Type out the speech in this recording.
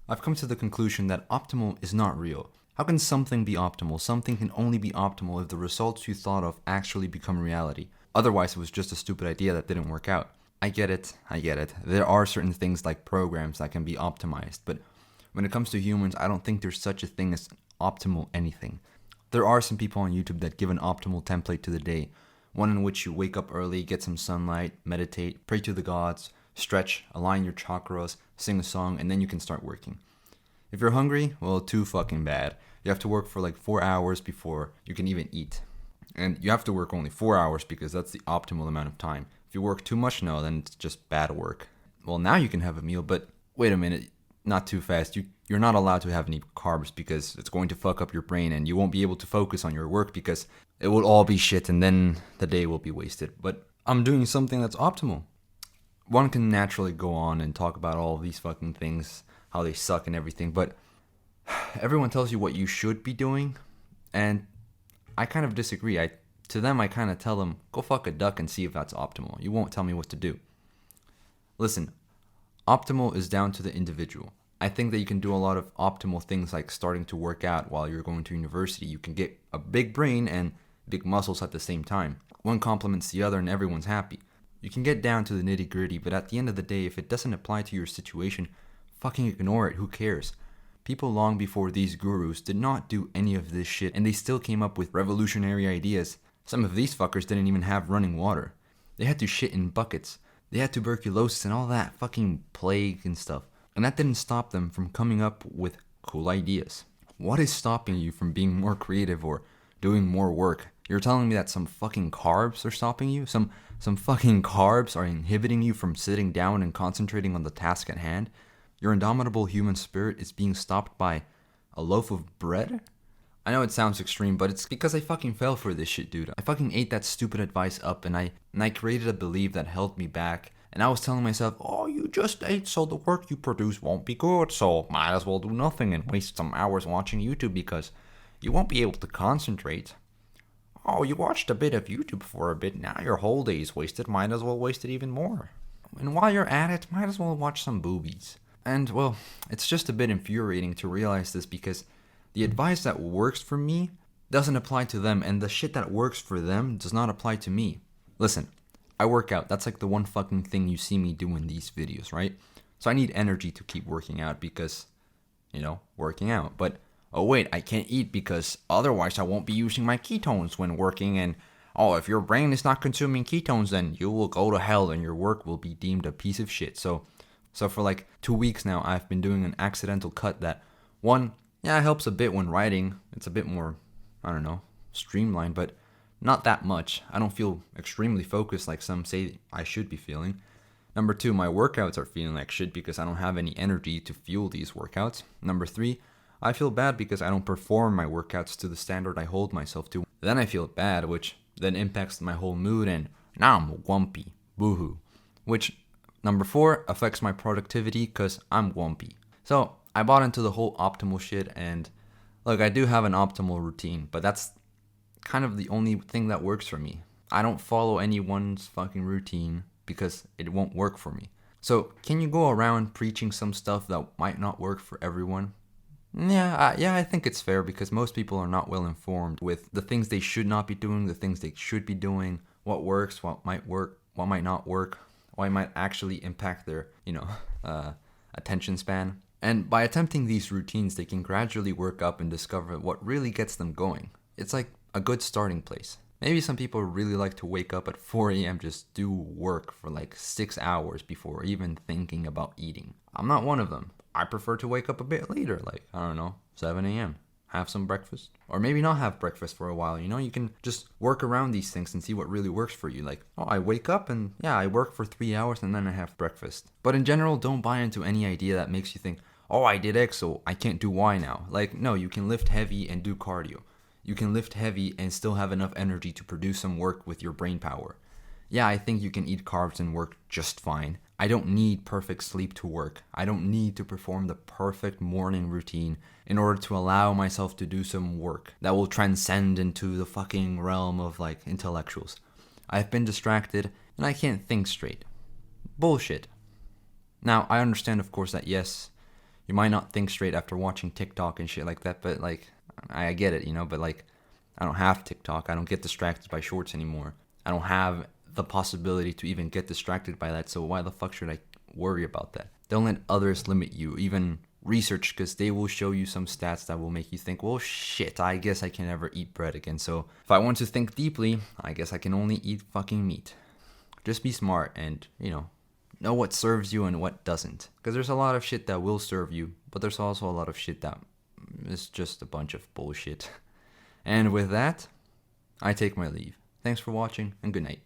I've come to the conclusion that optimal is not real. How can something be optimal? Something can only be optimal if the results you thought of actually become reality. Otherwise, it was just a stupid idea that didn't work out. I get it. There are certain things like programs that can be optimized, but when it comes to humans, I don't think there's such a thing as optimal anything. There are some people on YouTube that give an optimal template to the day, one in which you wake up early, get some sunlight, meditate, pray to the gods, stretch, align your chakras, sing a song, and then you can start working. If you're hungry, well, too fucking bad. You have to work for like 4 hours before you can even eat. And you have to work only 4 hours because that's the optimal amount of time. If you work too much, no, then it's just bad work. Well, now you can have a meal, but wait a minute, not too fast. You're not allowed to have any carbs because it's going to fuck up your brain and you won't be able to focus on your work because it will all be shit and then the day will be wasted. But I'm doing something that's optimal. One can naturally go on and talk about all these fucking things, how they suck and everything, but everyone tells you what you should be doing, and I kind of disagree. To them, I kind of tell them, go fuck a duck and see if that's optimal. You won't tell me what to do. Listen, optimal is down to the individual. I think that you can do a lot of optimal things like starting to work out while you're going to university. You can get a big brain and big muscles at the same time. One complements the other and everyone's happy. You can get down to the nitty gritty, but at the end of the day, if it doesn't apply to your situation, fucking ignore it. Who cares? People long before these gurus did not do any of this shit, and they still came up with revolutionary ideas. Some of these fuckers didn't even have running water. They had to shit in buckets. They had tuberculosis and all that fucking plague and stuff. And that didn't stop them from coming up with cool ideas. What is stopping you from being more creative or doing more work? You're telling me that some fucking carbs are stopping you? Some fucking carbs are inhibiting you from sitting down and concentrating on the task at hand? Your indomitable human spirit is being stopped by a loaf of bread? I know it sounds extreme, but it's because I fucking fell for this shit, dude. I fucking ate that stupid advice up and I created a belief that held me back. And I was telling myself, oh, you just ate, so the work you produce won't be good, so might as well do nothing and waste some hours watching YouTube because you won't be able to concentrate. Oh, you watched a bit of YouTube for a bit, now your whole day is wasted, might as well waste it even more. And while you're at it, might as well watch some boobies. And, well, it's just a bit infuriating to realize this because the advice that works for me doesn't apply to them, and the shit that works for them does not apply to me. Listen, I work out. That's like the one fucking thing you see me do in these videos, right? So I need energy to keep working out because, working out. But, oh wait, I can't eat because otherwise I won't be using my ketones when working, and oh, if your brain is not consuming ketones, then you will go to hell and your work will be deemed a piece of shit. So for like 2 weeks now, I've been doing an accidental cut that, one, yeah, it helps a bit when writing. It's a bit more, streamlined, but not that much. I don't feel extremely focused like some say I should be feeling. Number 2, my workouts are feeling like shit because I don't have any energy to fuel these workouts. Number 3, I feel bad because I don't perform my workouts to the standard I hold myself to. Then I feel bad, which then impacts my whole mood, and now I'm grumpy. Boohoo. Which, number 4, affects my productivity because I'm grumpy. So I bought into the whole optimal shit, and look, I do have an optimal routine, but that's kind of the only thing that works for me. I don't follow anyone's fucking routine because it won't work for me. So can you go around preaching some stuff that might not work for everyone? Yeah, I think it's fair because most people are not well informed with the things they should not be doing, the things they should be doing, what works, what might work, what might not work, what might actually impact their, attention span. And by attempting these routines, they can gradually work up and discover what really gets them going. It's like a good starting place. Maybe some people really like to wake up at 4 a.m. just do work for like 6 hours before even thinking about eating. I'm not one of them. I prefer to wake up a bit later, like, 7 a.m. Have some breakfast. Or maybe not have breakfast for a while, you can just work around these things and see what really works for you. Like, oh, I wake up and I work for 3 hours and then I have breakfast. But in general, don't buy into any idea that makes you think, oh, I did X, so I can't do Y now. Like, no, you can lift heavy and do cardio. You can lift heavy and still have enough energy to produce some work with your brain power. Yeah, I think you can eat carbs and work just fine. I don't need perfect sleep to work. I don't need to perform the perfect morning routine in order to allow myself to do some work that will transcend into the fucking realm of like intellectuals. I've been distracted and I can't think straight. Bullshit. Now, I understand, of course, that yes, You might not think straight after watching TikTok and shit like that, but like, I get it, but like, I don't have TikTok. I don't get distracted by shorts anymore. I don't have the possibility to even get distracted by that, so why the fuck should I worry about that? Don't let others limit you, even research, because they will show you some stats that will make you think, well, shit, I guess I can never eat bread again. So if I want to think deeply, I guess I can only eat fucking meat. Just be smart and, know what serves you and what doesn't. Because there's a lot of shit that will serve you, but there's also a lot of shit that is just a bunch of bullshit. And with that, I take my leave. Thanks for watching, and good night.